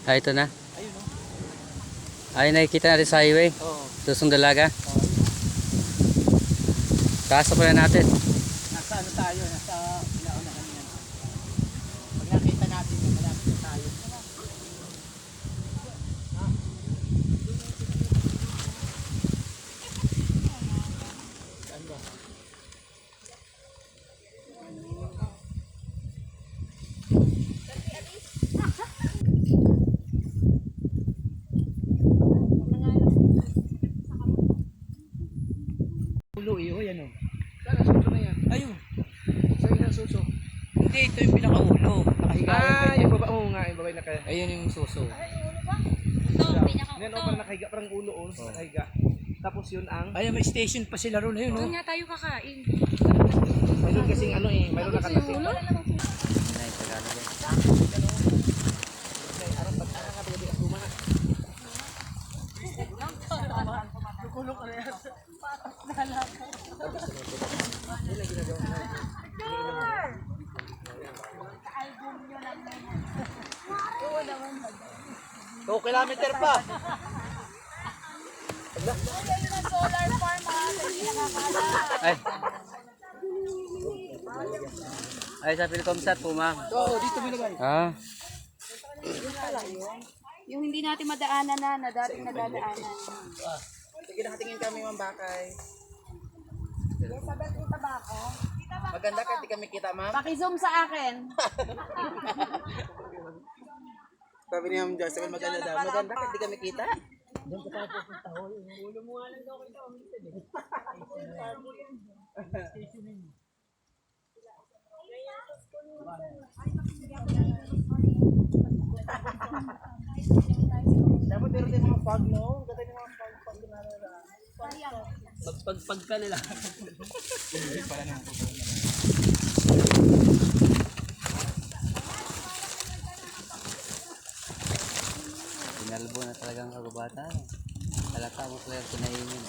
Ah, ito na. Ayun o. Ay, nakikita natin sa highway. Oo. Susong dalaga. Taas pa na natin. Nasa ano tayo? Nasa inauna kanina. Pag nakita natin, malapit na tayo. Saan ba? Ulo iyo, yan o. Saan ang suso na yan? Ayun. Saan yung suso? Hindi, ito yung pinakaulo. Nakahiga Yung baba, oo nga, yung baba yung naka... Ayun yung suso. Yan, parang nakahiga, parang ulo, nakahiga. Tapos yun ang... Ayun, may station pa sila ron. Ayun o. Doon nga tayo kakain. Mayroon kasing ano eh, mayroon na kasing... Yun na yung Tagalog yan. So, kilometer pa! Solar farm hindi nakakala. Ay. Ay, sa Philcomsat po, ma'am. Oo, dito mo nilagay. Ah. Yung hindi natin madaanan na dating nadadaanan. Sige, nakatingin kami, Ma'am Bakay. Maganda ka, di kami kita, Ma'am. Paki-zoom sa akin. Sabi ni Ma'am Jocelyn, maganda daw. Maganda ka, di kami kita. Dapat meron din mga fog, no? Dapat yung mga fog na Pag ka nila. Pinalbo na talagang kagubatan. Halata mo talagang kinainin.